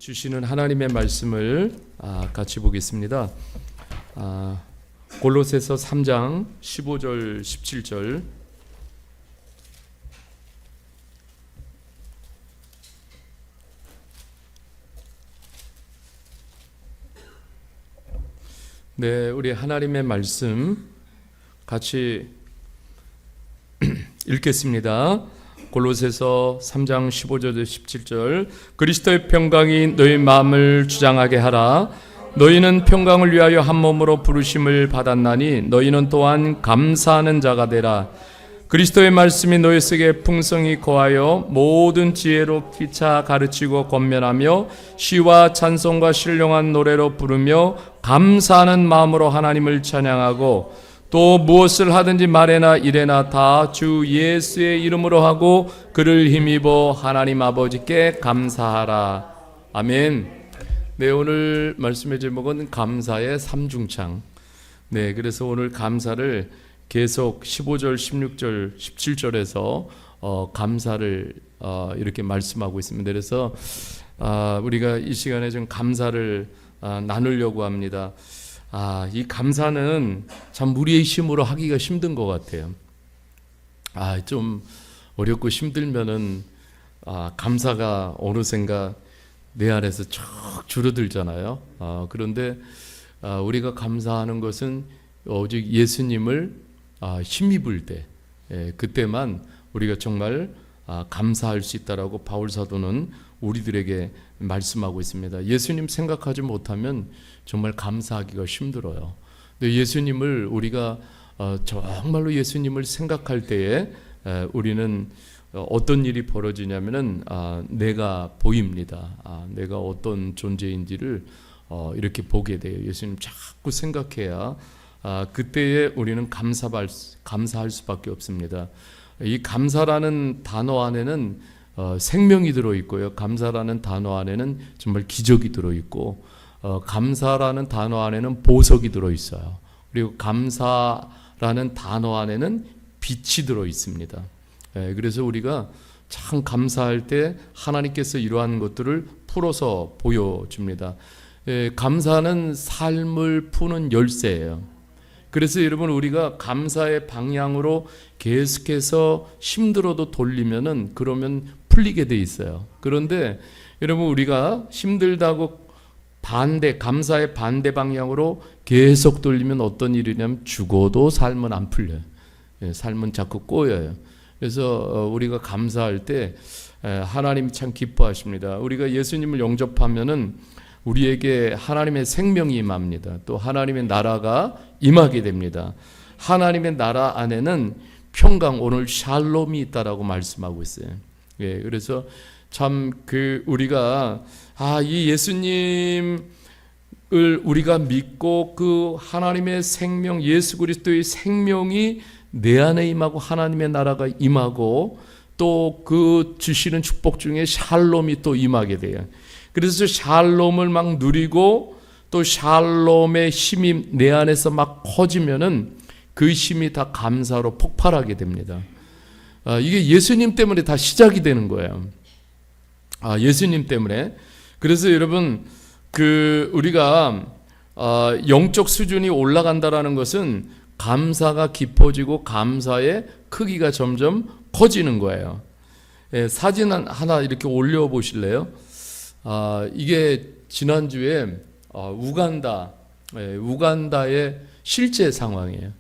주시는 하나님의 말씀을 같이 보겠습니다. 골로새서 3장 15절 17절. 네, 우리 하나님의 말씀 같이 읽겠습니다. 골로새서 3장 15절 17절. 그리스도의 평강이 너희 마음을 주장하게 하라. 너희는 평강을 위하여 한 몸으로 부르심을 받았나니 너희는 또한 감사하는 자가 되라. 그리스도의 말씀이 너희 속에 풍성히 거하여 모든 지혜로 피차 가르치고 권면하며 시와 찬송과 신령한 노래로 부르며 감사하는 마음으로 하나님을 찬양하고 또 무엇을 하든지 말에나 일에나 다 주 예수의 이름으로 하고 그를 힘입어 하나님 아버지께 감사하라. 아멘. 네, 오늘 말씀의 제목은 감사의 삼중창. 네, 그래서 오늘 감사를 계속 15절, 16절, 17절에서 감사를 이렇게 말씀하고 있습니다. 그래서 우리가 이 시간에 좀 감사를 나누려고 합니다. 이 감사는 참 우리의 힘으로 하기가 힘든 것 같아요. 좀 어렵고 힘들면은 감사가 어느샌가 내 안에서 쭉 줄어들잖아요. 그런데 우리가 감사하는 것은 오직 예수님을 힘입을 때, 그때만 우리가 정말 감사할 수 있다라고 바울 사도는 우리들에게 말씀하고 있습니다. 예수님 생각하지 못하면 정말 감사하기가 힘들어요. 근데 예수님을 우리가 정말로 예수님을 생각할 때에 우리는 어떤 일이 벌어지냐면은 내가 보입니다. 내가 어떤 존재인지를 이렇게 보게 돼요. 예수님 자꾸 생각해야 그때에 우리는 감사할 수밖에 없습니다. 이 감사라는 단어 안에는 생명이 들어있고요. 감사라는 단어 안에는 정말 기적이 들어있고 감사라는 단어 안에는 보석이 들어있어요. 그리고 감사라는 단어 안에는 빛이 들어있습니다. 그래서 우리가 참 감사할 때 하나님께서 이러한 것들을 풀어서 보여줍니다. 감사는 삶을 푸는 열쇠예요. 그래서 여러분 우리가 감사의 방향으로 계속해서 힘들어도 돌리면은 그러면 풀리게 돼 있어요. 그런데 여러분 우리가 힘들다고 감사의 반대 방향으로 계속 돌리면 어떤 일이냐면 죽어도 삶은 안 풀려요. 삶은 자꾸 꼬여요. 그래서 우리가 감사할 때 하나님이 참 기뻐하십니다. 우리가 예수님을 영접하면은 우리에게 하나님의 생명이 임합니다. 또 하나님의 나라가 임하게 됩니다. 하나님의 나라 안에는 평강, 오늘 샬롬이 있다라고 말씀하고 있어요. 그래서 참 우리가 이 예수님을 우리가 믿고 그 하나님의 생명, 예수 그리스도의 생명이 내 안에 임하고 하나님의 나라가 임하고 또 그 주시는 축복 중에 샬롬이 또 임하게 돼요. 그래서 샬롬을 막 누리고 또 샬롬의 힘이 내 안에서 막 커지면은 그 힘이 다 감사로 폭발하게 됩니다. 이게 예수님 때문에 다 시작이 되는 거예요. 예수님 때문에. 그래서 여러분 우리가 영적 수준이 올라간다라는 것은 감사가 깊어지고 감사의 크기가 점점 커지는 거예요. 사진 하나 이렇게 올려 보실래요? 이게 지난주에 우간다의 실제 상황이에요.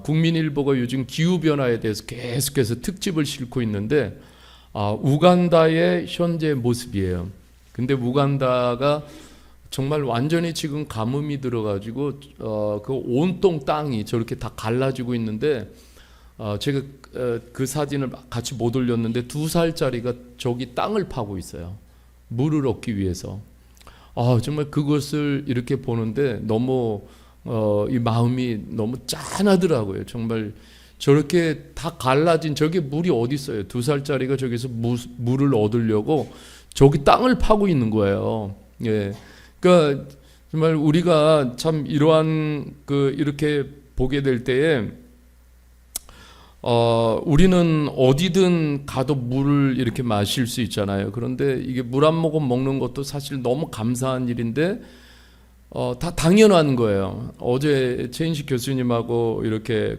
국민일보가 요즘 기후변화에 대해서 계속해서 특집을 싣고 있는데 우간다의 현재 모습이에요. 근데 우간다가 정말 완전히 지금 가뭄이 들어가지고 그 온통 땅이 저렇게 다 갈라지고 있는데 제가 그 사진을 같이 못 올렸는데 2살짜리가 저기 땅을 파고 있어요. 물을 얻기 위해서. 정말 그것을 이렇게 보는데 너무 이 마음이 너무 짠하더라고요. 정말 저렇게 다 갈라진 저게 물이 어디 있어요? 2살짜리가 저기서 물을 얻으려고 저기 땅을 파고 있는 거예요. 그러니까 정말 우리가 참 이러한 이렇게 보게 될 때에 우리는 어디든 가도 물을 이렇게 마실 수 있잖아요. 그런데 이게 물 한 모금 먹는 것도 사실 너무 감사한 일인데 다 당연한 거예요. 어제 최인식 교수님하고 이렇게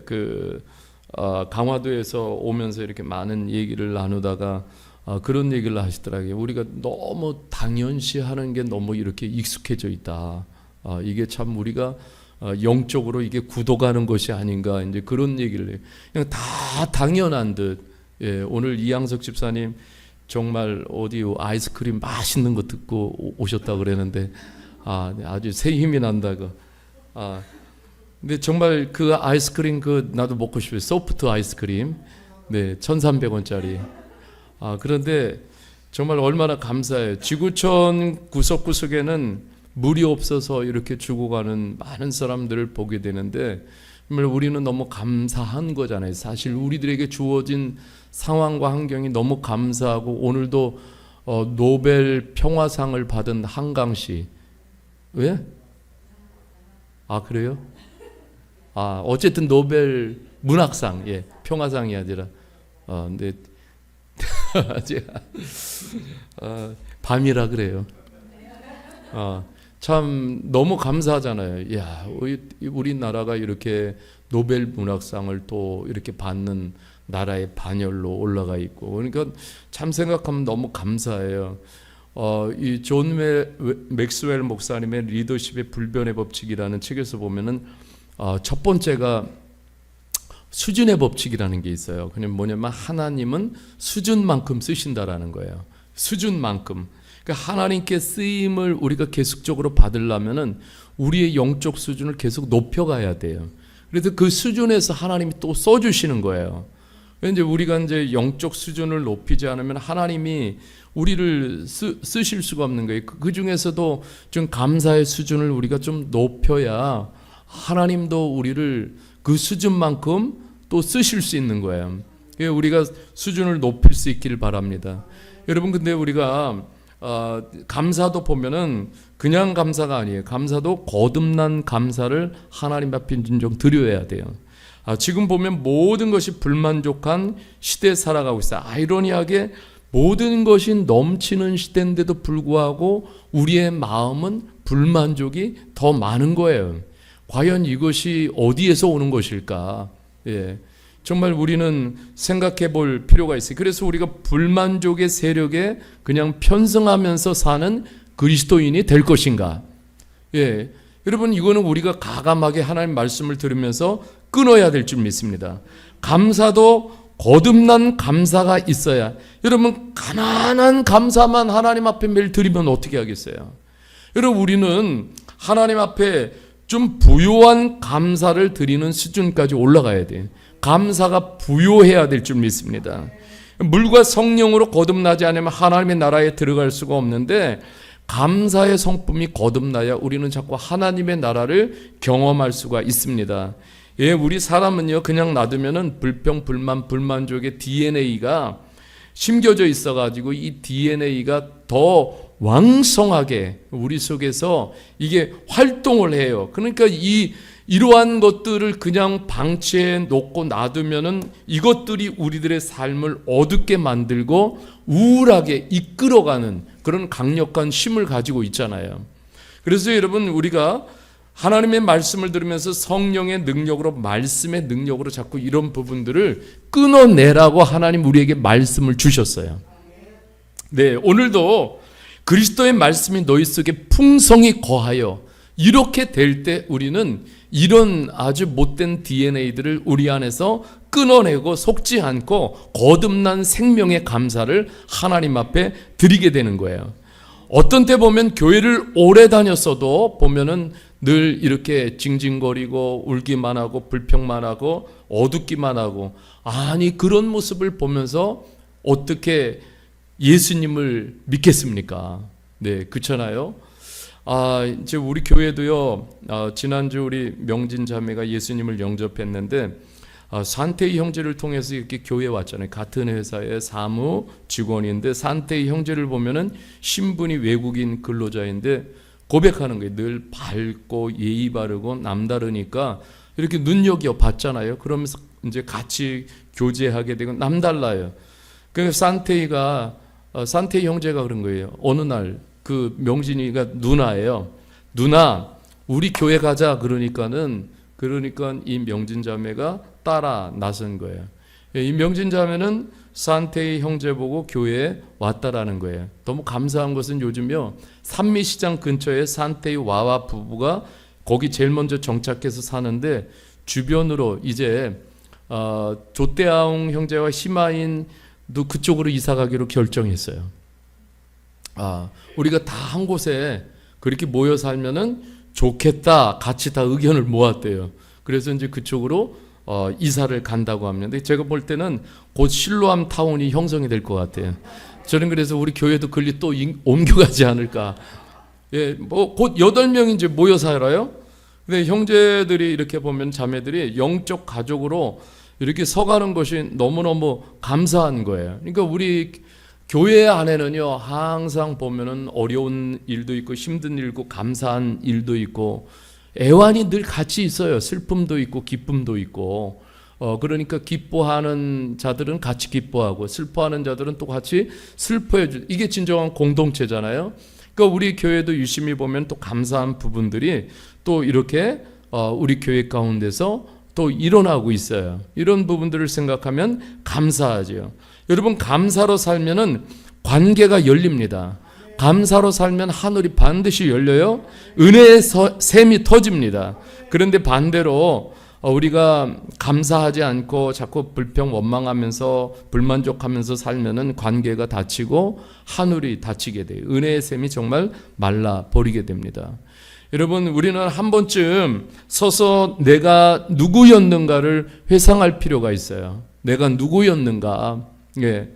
강화도에서 오면서 이렇게 많은 얘기를 나누다가 그런 얘기를 하시더라고요. 우리가 너무 당연시하는 게 너무 이렇게 익숙해져 있다. 이게 참 우리가 영적으로 이게 굳어가는 것이 아닌가, 이제 그런 얘기를 해요. 그냥 다 당연한 듯. 예, 오늘 이양석 집사님 정말 어디 아이스크림 맛있는 거 듣고 오셨다 그랬는데 아주 새 힘이 난다고. 근데 정말 그 아이스크림 나도 먹고 싶어요. 소프트 아이스크림. 네, 1,300원짜리. 그런데 정말 얼마나 감사해요. 지구촌 구석구석에는 물이 없어서 이렇게 죽어가는 많은 사람들을 보게 되는데 정말 우리는 너무 감사한 거잖아요. 사실 우리들에게 주어진 상황과 환경이 너무 감사하고, 오늘도 노벨 평화상을 받은 한강씨. 왜? 그래요? 어쨌든 노벨 문학상, 예, 평화상이 아니라 근데 제가 밤이라 그래요. 참 너무 감사하잖아요. 야, 우리나라가 이렇게 노벨 문학상을 또 이렇게 받는 나라의 반열로 올라가 있고, 그러니까 참 생각하면 너무 감사해요. 이 존 맥스웰 목사님의 리더십의 불변의 법칙이라는 책에서 보면은 첫 번째가 수준의 법칙이라는 게 있어요. 그냥 뭐냐면 하나님은 수준만큼 쓰신다라는 거예요. 수준만큼. 그러니까 하나님께 쓰임을 우리가 계속적으로 받으려면은 우리의 영적 수준을 계속 높여가야 돼요. 그래서 그 수준에서 하나님이 또 써주시는 거예요. 이제 우리가 이제 영적 수준을 높이지 않으면 하나님이 우리를 쓰실 수가 없는 거예요. 그 중에서도 좀 감사의 수준을 우리가 좀 높여야 하나님도 우리를 그 수준만큼 또 쓰실 수 있는 거예요. 우리가 수준을 높일 수 있기를 바랍니다. 여러분, 근데 우리가 감사도 보면은 그냥 감사가 아니에요. 감사도 거듭난 감사를 하나님 앞에 진정 드려야 돼요. 지금 보면 모든 것이 불만족한 시대에 살아가고 있어요. 아이러니하게 모든 것이 넘치는 시대인데도 불구하고 우리의 마음은 불만족이 더 많은 거예요. 과연 이것이 어디에서 오는 것일까? 예, 정말 우리는 생각해 볼 필요가 있어요. 그래서 우리가 불만족의 세력에 그냥 편승하면서 사는 그리스도인이 될 것인가? 예, 여러분, 이거는 우리가 가감하게 하나님 말씀을 들으면서 끊어야 될 줄 믿습니다. 감사도 거듭난 감사가 있어야. 여러분, 가난한 감사만 하나님 앞에 매일 드리면 어떻게 하겠어요? 여러분, 우리는 하나님 앞에 좀 부요한 감사를 드리는 수준까지 올라가야 돼요. 감사가 부요해야 될 줄 믿습니다. 물과 성령으로 거듭나지 않으면 하나님의 나라에 들어갈 수가 없는데, 감사의 성품이 거듭나야 우리는 자꾸 하나님의 나라를 경험할 수가 있습니다. 예, 우리 사람은요, 그냥 놔두면은 불평, 불만, 불만족의 DNA가 심겨져 있어가지고 이 DNA가 더 왕성하게 우리 속에서 이게 활동을 해요. 그러니까 이러한 것들을 그냥 방치해 놓고 놔두면은 이것들이 우리들의 삶을 어둡게 만들고 우울하게 이끌어가는 그런 강력한 힘을 가지고 있잖아요. 그래서 여러분, 우리가 하나님의 말씀을 들으면서 성령의 능력으로, 말씀의 능력으로 자꾸 이런 부분들을 끊어내라고 하나님 우리에게 말씀을 주셨어요. 네, 오늘도 그리스도의 말씀이 너희 속에 풍성히 거하여, 이렇게 될 때 우리는 이런 아주 못된 DNA들을 우리 안에서 끊어내고 속지 않고 거듭난 생명의 감사를 하나님 앞에 드리게 되는 거예요. 어떤 때 보면 교회를 오래 다녔어도 보면은 늘 이렇게 징징거리고 울기만 하고 불평만 하고 어둡기만 하고, 아니 그런 모습을 보면서 어떻게 예수님을 믿겠습니까? 네, 그렇잖아요. 이제 우리 교회도요, 지난주 우리 명진 자매가 예수님을 영접했는데, 산태희 형제를 통해서 이렇게 교회에 왔잖아요. 같은 회사의 사무 직원인데, 산태희 형제를 보면은 신분이 외국인 근로자인데 고백하는 거예요. 늘 밝고 예의 바르고 남다르니까 이렇게 눈여겨 봤잖아요. 그러면서 이제 같이 교제하게 되고 남달라요. 그 산테이 형제가 그런 거예요. 어느 날 그 명진이가 누나예요. 누나, 우리 교회 가자. 그러니까 이 명진 자매가 따라 나선 거예요. 이 명진 자매는 산테이 형제 보고 교회에 왔다라는 거예요. 너무 감사한 것은 요즘요, 산미시장 근처에 산테이 와와 부부가 거기 제일 먼저 정착해서 사는데, 주변으로 이제 조떼아웅 형제와 시마인도 그쪽으로 이사 가기로 결정했어요. 우리가 다 한 곳에 그렇게 모여 살면은 좋겠다, 같이 다 의견을 모았대요. 그래서 이제 그쪽으로 이사를 간다고 합니다. 근데 제가 볼 때는 곧 실로암 타운이 형성이 될 것 같아요. 저는 그래서 우리 교회도 글리 또 옮겨가지 않을까. 예, 뭐 곧 8명이 이제 모여 살아요. 근데 형제들이 이렇게 보면 자매들이 영적 가족으로 이렇게 서가는 것이 너무너무 감사한 거예요. 그러니까 우리 교회 안에는요, 항상 보면은 어려운 일도 있고 힘든 일도, 감사한 일도 있고, 애환이 늘 같이 있어요. 슬픔도 있고 기쁨도 있고. 그러니까 기뻐하는 자들은 같이 기뻐하고, 슬퍼하는 자들은 또 같이 슬퍼해 주. 이게 진정한 공동체잖아요. 그러니까 우리 교회도 유심히 보면 또 감사한 부분들이 또 이렇게 우리 교회 가운데서 또 일어나고 있어요. 이런 부분들을 생각하면 감사하죠. 여러분, 감사로 살면은 관계가 열립니다. 감사로 살면 하늘이 반드시 열려요. 은혜의 샘이 터집니다. 그런데 반대로 우리가 감사하지 않고 자꾸 불평 원망하면서 불만족하면서 살면은 관계가 닫히고 하늘이 닫히게 돼요. 은혜의 샘이 정말 말라 버리게 됩니다. 여러분, 우리는 한 번쯤 서서 내가 누구였는가를 회상할 필요가 있어요. 내가 누구였는가. 예.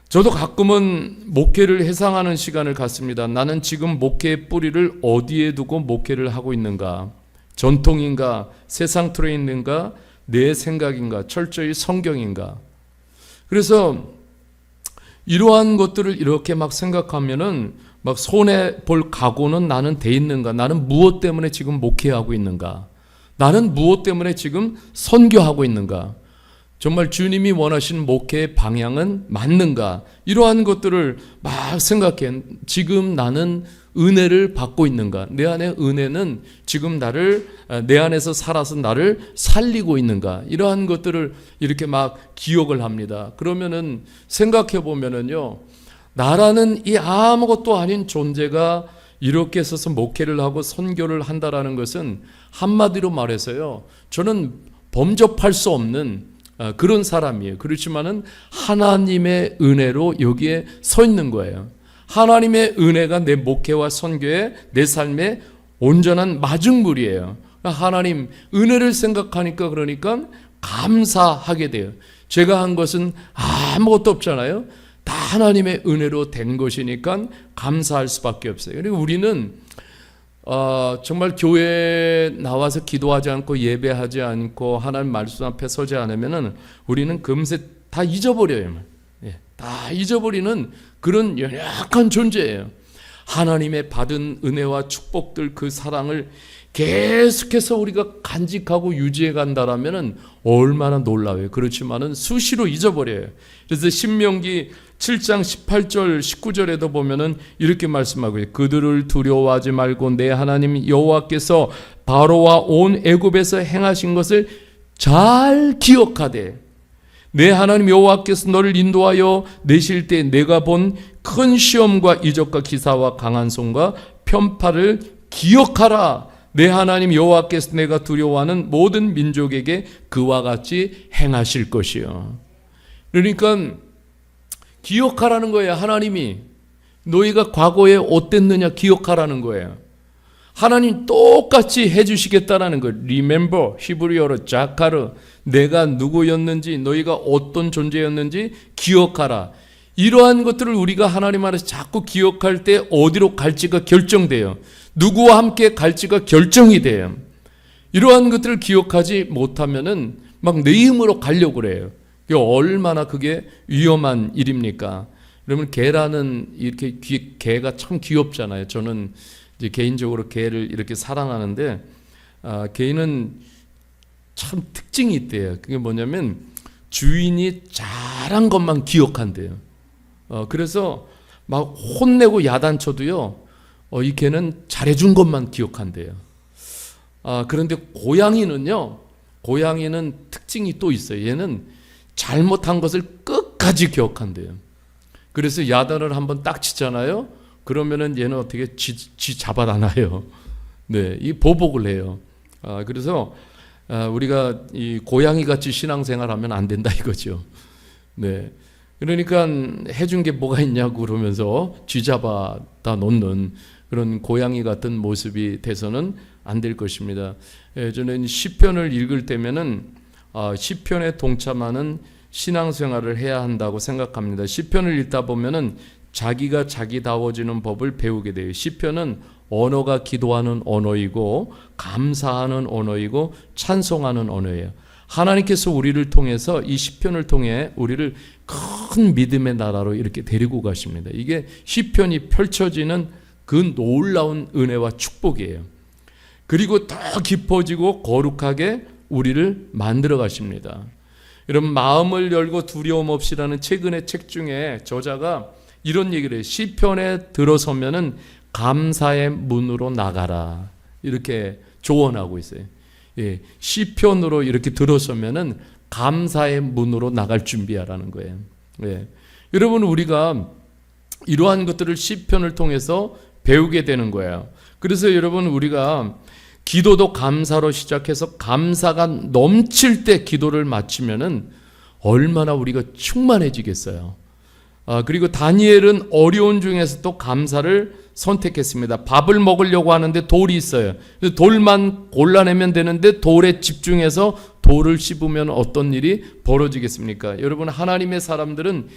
저도 가끔은 목회를 회상하는 시간을 갖습니다. 나는 지금 목회의 뿌리를 어디에 두고 목회를 하고 있는가? 전통인가? 세상 틀에 있는가? 내 생각인가? 철저히 성경인가? 그래서 이러한 것들을 이렇게 막 생각하면은 막 손해 볼 각오는 나는 돼 있는가? 나는 무엇 때문에 지금 목회하고 있는가? 나는 무엇 때문에 지금 선교하고 있는가? 정말 주님이 원하시는 목회의 방향은 맞는가? 이러한 것들을 막 생각해. 지금 나는 은혜를 받고 있는가? 내 안에 은혜는 지금 내 안에서 살아서 나를 살리고 있는가? 이러한 것들을 이렇게 막 기억을 합니다. 그러면은 생각해 보면은요, 나라는 이 아무것도 아닌 존재가 이렇게 서서 목회를 하고 선교를 한다라는 것은 한마디로 말해서요, 저는 범접할 수 없는 그런 사람이에요. 그렇지만은 하나님의 은혜로 여기에 서 있는 거예요. 하나님의 은혜가 내 목회와 선교에, 내 삶의 온전한 마중물이에요. 하나님 은혜를 생각하니까, 그러니까 감사하게 돼요. 제가 한 것은 아무것도 없잖아요. 다 하나님의 은혜로 된 것이니까 감사할 수밖에 없어요. 그리고 우리는 정말 교회에 나와서 기도하지 않고 예배하지 않고 하나님 말씀 앞에 서지 않으면은 우리는 금세 다 잊어버려요. 다 잊어버리는 그런 연약한 존재예요. 하나님의 받은 은혜와 축복들, 그 사랑을 계속해서 우리가 간직하고 유지해 간다라면은 얼마나 놀라워요. 그렇지만은 수시로 잊어버려요. 그래서 신명기 7장 18절 19절에도 보면은 이렇게 말씀하고 있어요. 그들을 두려워하지 말고 내 하나님 여호와께서 바로와 온 애굽에서 행하신 것을 잘 기억하되, 내 하나님 여호와께서 너를 인도하여 내실 때 내가 본 큰 시험과 이적과 기사와 강한 손과 편파를 기억하라. 내 하나님 여호와께서 내가 두려워하는 모든 민족에게 그와 같이 행하실 것이요. 그러니까 기억하라는 거예요. 하나님이 너희가 과거에 어땠느냐 기억하라는 거예요. 하나님 똑같이 해주시겠다라는 거예요. Remember, 히브리어로 자카르, 내가 누구였는지, 너희가 어떤 존재였는지 기억하라. 이러한 것들을 우리가 하나님 안에서 자꾸 기억할 때 어디로 갈지가 결정돼요. 누구와 함께 갈지가 결정이 돼요. 이러한 것들을 기억하지 못하면은 막 내 힘으로 가려고 그래요. 얼마나 그게 위험한 일입니까? 여러분, 개라는 이렇게 개가 참 귀엽잖아요. 저는 이제 개인적으로 개를 이렇게 사랑하는데, 개는 참 특징이 있대요. 그게 뭐냐면 주인이 잘한 것만 기억한대요. 그래서 막 혼내고 야단쳐도요, 이 개는 잘해준 것만 기억한대요. 그런데 고양이는 특징이 또 있어요. 얘는 잘못한 것을 끝까지 기억한대요. 그래서 야단을 한번 딱 치잖아요. 그러면은 얘는 어떻게 지 잡아다나요. 네, 이 보복을 해요. 그래서 우리가 이 고양이 같이 신앙생활하면 안 된다 이거죠. 네, 그러니까 해준 게 뭐가 있냐고 그러면서 쥐 잡아다 놓는 그런 고양이 같은 모습이 돼서는 안 될 것입니다. 저는 시편을 읽을 때면은 시편에 동참하는 신앙생활을 해야 한다고 생각합니다. 시편을 읽다 보면은 자기가 자기다워지는 법을 배우게 돼요. 시편은 언어가 기도하는 언어이고 감사하는 언어이고 찬송하는 언어예요. 하나님께서 우리를 통해서 이 시편을 통해 우리를 큰 믿음의 나라로 이렇게 데리고 가십니다. 이게 시편이 펼쳐지는 그 놀라운 은혜와 축복이에요. 그리고 더 깊어지고 거룩하게 우리를 만들어 가십니다. 여러분, 마음을 열고 두려움 없이라는 최근의 책 중에 저자가 이런 얘기를 해요. 시편에 들어서면은 감사의 문으로 나가라, 이렇게 조언하고 있어요. 예, 시편으로 이렇게 들어서면은 감사의 문으로 나갈 준비하라는 거예요. 예. 여러분, 우리가 이러한 것들을 시편을 통해서 배우게 되는 거예요. 그래서 여러분, 우리가 기도도 감사로 시작해서 감사가 넘칠 때 기도를 마치면은 얼마나 우리가 충만해지겠어요. 그리고 다니엘은 어려운 중에서 또 감사를 선택했습니다. 밥을 먹으려고 하는데 돌이 있어요. 돌만 골라내면 되는데 돌에 집중해서 돌을 씹으면 어떤 일이 벌어지겠습니까? 여러분, 하나님의 사람들은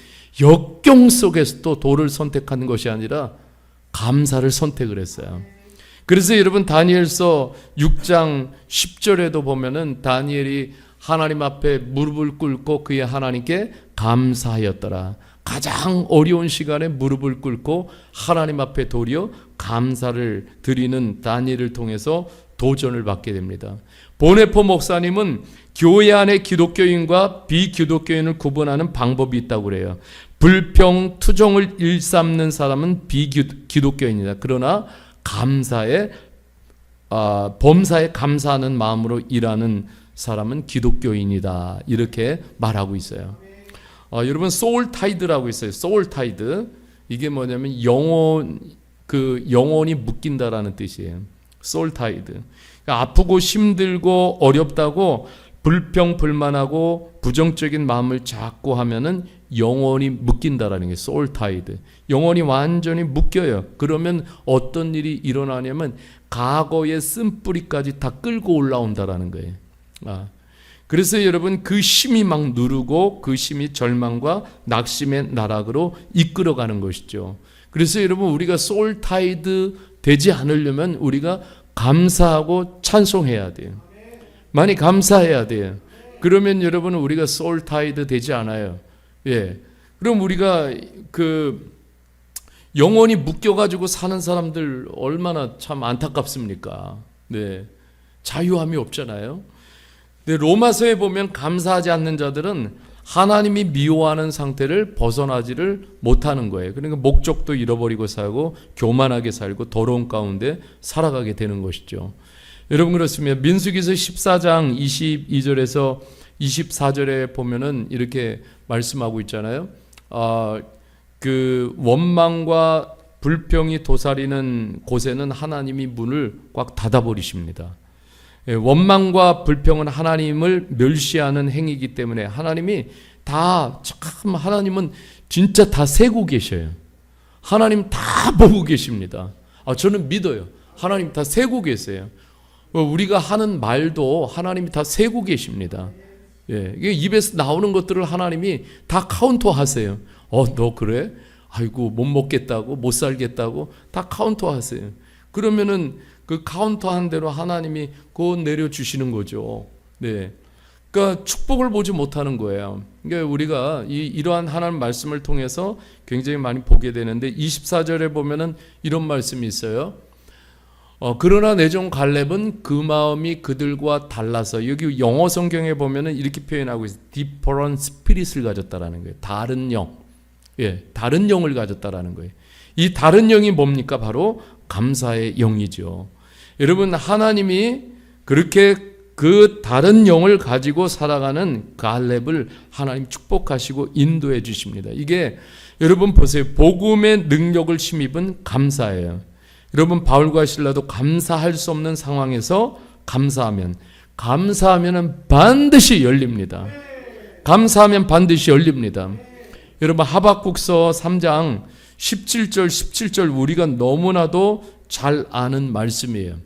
역경 속에서도 돌을 선택하는 것이 아니라 감사를 선택을 했어요. 그래서 여러분, 다니엘서 6장 10절에도 보면은 다니엘이 하나님 앞에 무릎을 꿇고 그의 하나님께 감사하였더라. 가장 어려운 시간에 무릎을 꿇고 하나님 앞에 도리어 감사를 드리는 다니엘을 통해서 도전을 받게 됩니다. 보네포 목사님은 교회 안에 기독교인과 비기독교인을 구분하는 방법이 있다고 그래요. 불평, 투정을 일삼는 사람은 비기독교인이다. 그러나 범사에 감사하는 마음으로 일하는 사람은 기독교인이다, 이렇게 말하고 있어요. 여러분, 소울 타이드라고 있어요. 소울 타이드. 이게 뭐냐면 영혼이 묶인다라는 뜻이에요. 소울 타이드. 그러니까 아프고 힘들고 어렵다고 불평 불만하고 부정적인 마음을 자꾸 하면은 영혼이 묶인다라는 게 소울 타이드. 영혼이 완전히 묶여요. 그러면 어떤 일이 일어나냐면 과거의 쓴뿌리까지 다 끌고 올라온다라는 거예요. 그래서 여러분, 그 힘이 막 누르고 그 힘이 절망과 낙심의 나락으로 이끌어가는 것이죠. 그래서 여러분, 우리가 소울 타이드 되지 않으려면 우리가 감사하고 찬송해야 돼요. 많이 감사해야 돼요. 그러면 여러분, 우리가 소울 타이드 되지 않아요. 예. 그럼 우리가 영혼이 묶여가지고 사는 사람들 얼마나 참 안타깝습니까? 네. 자유함이 없잖아요. 근데 로마서에 보면 감사하지 않는 자들은 하나님이 미워하는 상태를 벗어나지를 못하는 거예요. 그러니까 목적도 잃어버리고 살고 교만하게 살고 더러운 가운데 살아가게 되는 것이죠. 여러분, 그렇습니다. 민수기서 14장 22절에서 24절에 보면은 이렇게 말씀하고 있잖아요. 그 원망과 불평이 도사리는 곳에는 하나님이 문을 꽉 닫아버리십니다. 원망과 불평은 하나님을 멸시하는 행위이기 때문에 하나님은 진짜 다 세고 계셔요. 하나님 다 보고 계십니다. 저는 믿어요. 하나님 다 세고 계세요. 우리가 하는 말도 하나님이 다 세고 계십니다. 예, 이게 입에서 나오는 것들을 하나님이 다 카운터 하세요. 너 그래? 아이고, 못 먹겠다고, 못 살겠다고 다 카운터 하세요. 그러면은 그 카운터 한 대로 하나님이 그거 내려주시는 거죠. 네. 그러니까 축복을 보지 못하는 거예요. 그러니까 우리가 이러한 하나님 말씀을 통해서 굉장히 많이 보게 되는데 24절에 보면은 이런 말씀이 있어요. 그러나 내 종 갈렙은 그 마음이 그들과 달라서, 여기 영어 성경에 보면은 이렇게 표현하고 있어요. different spirit을 가졌다라는 거예요. 다른 영. 예, 다른 영을 가졌다라는 거예요. 이 다른 영이 뭡니까? 바로 감사의 영이죠. 여러분, 하나님이 그렇게 그 다른 영을 가지고 살아가는 갈렙을 하나님 축복하시고 인도해 주십니다. 이게 여러분 보세요. 복음의 능력을 힘입은 감사예요. 여러분, 바울과 실라도 감사할 수 없는 상황에서 감사하면 반드시 열립니다. 감사하면 반드시 열립니다. 여러분, 하박국서 3장 17절 우리가 너무나도 잘 아는 말씀이에요.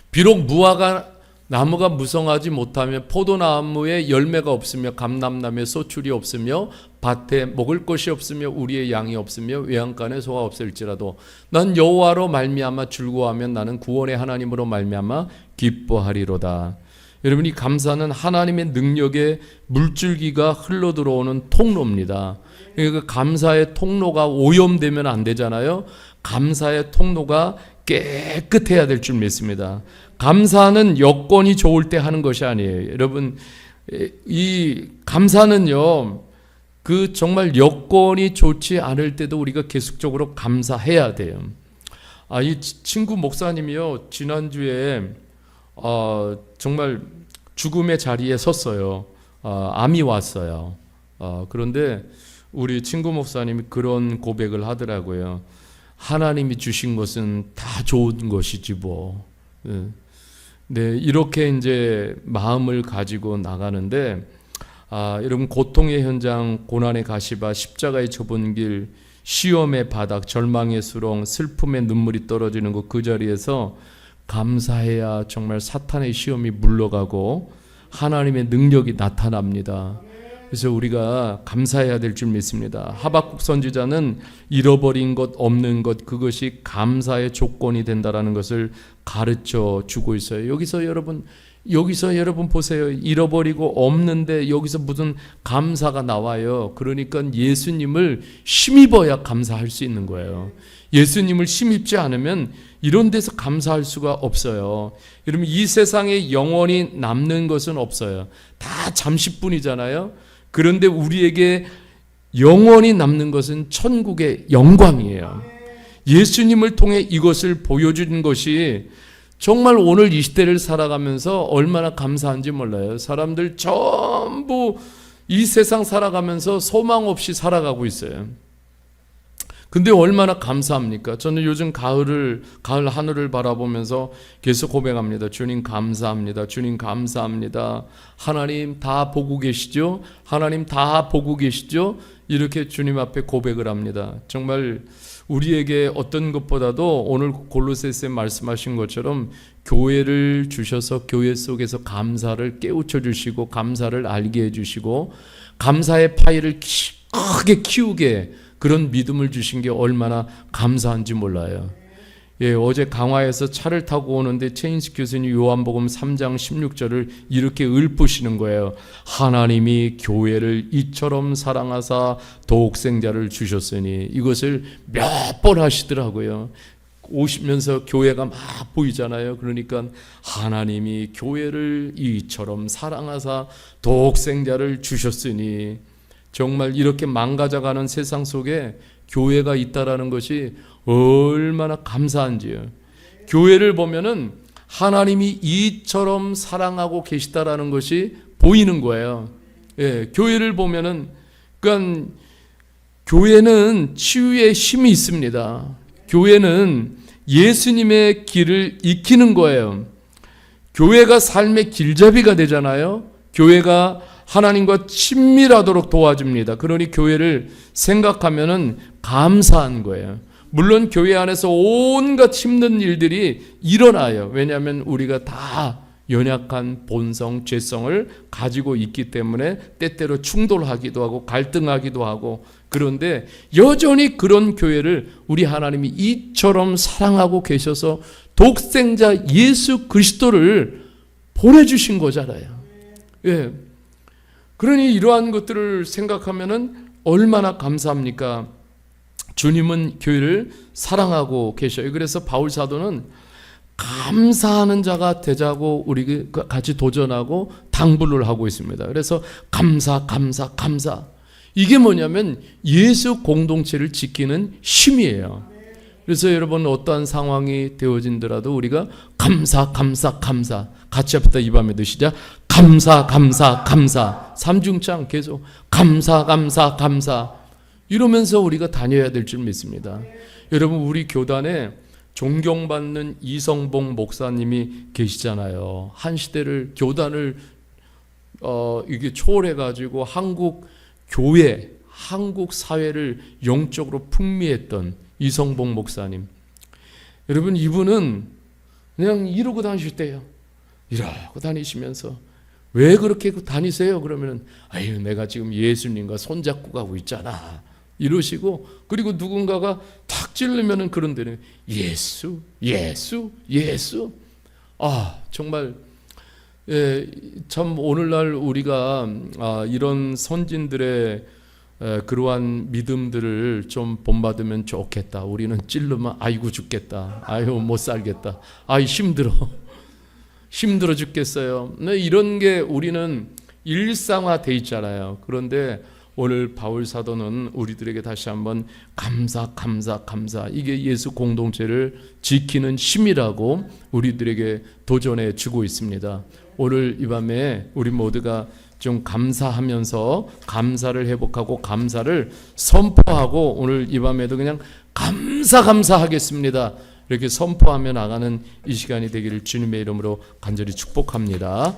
비록 무화과 나무가 무성하지 못하며 포도나무에 열매가 없으며 감람나무에 소출이 없으며 밭에 먹을 것이 없으며 우리의 양이 없으며 외양간에 소가 없을지라도 난 여호와로 말미암아 즐거워하면 나는 구원의 하나님으로 말미암아 기뻐하리로다. 여러분, 이 감사는 하나님의 능력의 물줄기가 흘러들어오는 통로입니다. 그러니까 감사의 통로가 오염되면 안 되잖아요. 감사의 통로가 깨끗해야 될 줄 믿습니다. 감사는 여건이 좋을 때 하는 것이 아니에요. 여러분, 이 감사는요, 그 정말 여건이 좋지 않을 때도 우리가 계속적으로 감사해야 돼요. 이 친구 목사님이요, 지난주에 정말 죽음의 자리에 섰어요. 암이 왔어요. 그런데 우리 친구 목사님이 그런 고백을 하더라고요. 하나님이 주신 것은 다 좋은 것이지 뭐. 네, 이렇게 이제 마음을 가지고 나가는데, 여러분, 고통의 현장, 고난의 가시바, 십자가의 좁은 길, 시험의 바닥, 절망의 수렁, 슬픔의 눈물이 떨어지는 곳, 그 자리에서 감사해야 정말 사탄의 시험이 물러가고 하나님의 능력이 나타납니다. 그래서 우리가 감사해야 될 줄 믿습니다. 하박국 선지자는 잃어버린 것, 없는 것, 그것이 감사의 조건이 된다라는 것을 가르쳐 주고 있어요. 여기서 여러분 보세요. 잃어버리고 없는데 여기서 무슨 감사가 나와요. 그러니까 예수님을 힘입어야 감사할 수 있는 거예요. 예수님을 힘입지 않으면 이런 데서 감사할 수가 없어요. 여러분, 이 세상에 영원히 남는 것은 없어요. 다 잠시뿐이잖아요. 그런데 우리에게 영원히 남는 것은 천국의 영광이에요. 예수님을 통해 이것을 보여준 것이 정말 오늘 이 시대를 살아가면서 얼마나 감사한지 몰라요. 사람들 전부 이 세상 살아가면서 소망 없이 살아가고 있어요. 근데 얼마나 감사합니까? 저는 요즘 가을 하늘을 바라보면서 계속 고백합니다. 주님 감사합니다. 주님 감사합니다. 하나님 다 보고 계시죠? 하나님 다 보고 계시죠? 이렇게 주님 앞에 고백을 합니다. 정말 우리에게 어떤 것보다도 오늘 골로새서에 말씀하신 것처럼 교회를 주셔서 교회 속에서 감사를 깨우쳐 주시고 감사를 알게 해주시고 감사의 파이를 크게 키우게 그런 믿음을 주신 게 얼마나 감사한지 몰라요. 예, 어제 강화에서 차를 타고 오는데 최인식 교수님 요한복음 3장 16절을 이렇게 읊으시는 거예요. 하나님이 교회를 이처럼 사랑하사 독생자를 주셨으니, 이것을 몇 번 하시더라고요. 오시면서 교회가 막 보이잖아요. 그러니까 하나님이 교회를 이처럼 사랑하사 독생자를 주셨으니, 정말 이렇게 망가져가는 세상 속에 교회가 있다라는 것이 얼마나 감사한지요. 교회를 보면은 하나님이 이처럼 사랑하고 계시다라는 것이 보이는 거예요. 예, 교회를 보면은, 그러니까 교회는 치유의 힘이 있습니다. 교회는 예수님의 길을 익히는 거예요. 교회가 삶의 길잡이가 되잖아요. 교회가 하나님과 친밀하도록 도와줍니다. 그러니 교회를 생각하면은 감사한 거예요. 물론 교회 안에서 온갖 힘든 일들이 일어나요. 왜냐하면 우리가 다 연약한 본성, 죄성을 가지고 있기 때문에 때때로 충돌하기도 하고 갈등하기도 하고, 그런데 여전히 그런 교회를 우리 하나님이 이처럼 사랑하고 계셔서 독생자 예수 그리스도를 보내주신 거잖아요. 예. 그러니 이러한 것들을 생각하면은 얼마나 감사합니까? 주님은 교회를 사랑하고 계셔요. 그래서 바울 사도는 감사하는 자가 되자고 우리 같이 도전하고 당부를 하고 있습니다. 그래서 감사. 이게 뭐냐면 예수 공동체를 지키는 힘이에요. 그래서 여러분 어떠한 상황이 되어진더라도 우리가 감사. 같이 합시다. 이 밤에도 시작. 감사. 삼중창 계속 감사. 이러면서 우리가 다녀야 될 줄 믿습니다. 여러분 우리 교단에 존경받는 이성봉 목사님이 계시잖아요. 한 시대를 교단을 이게 초월해가지고 한국 교회, 한국 사회를 영적으로 풍미했던 이성봉 목사님. 여러분 이분은 그냥 이러고 다니실 때요. 이러고 다니시면서 왜 그렇게 다니세요? 그러면은 아유 내가 지금 예수님과 손잡고 가고 있잖아. 이러시고 그리고 누군가가 탁 찌르면은 그런 데는 예수. 정말 참 오늘날 우리가 이런 선진들의 그러한 믿음들을 좀 본받으면 좋겠다. 우리는 찔르면 아이고 죽겠다. 아유 못 살겠다. 아이 힘들어 죽겠어요. 이런 게 우리는 일상화돼 있잖아요. 그런데 오늘 바울 사도는 우리들에게 다시 한번 감사. 이게 예수 공동체를 지키는 힘이라고 우리들에게 도전해 주고 있습니다. 오늘 이 밤에 우리 모두가 좀 감사하면서 감사를 회복하고 감사를 선포하고 오늘 이 밤에도 그냥 감사하겠습니다. 이렇게 선포하며 나가는 이 시간이 되기를 주님의 이름으로 간절히 축복합니다.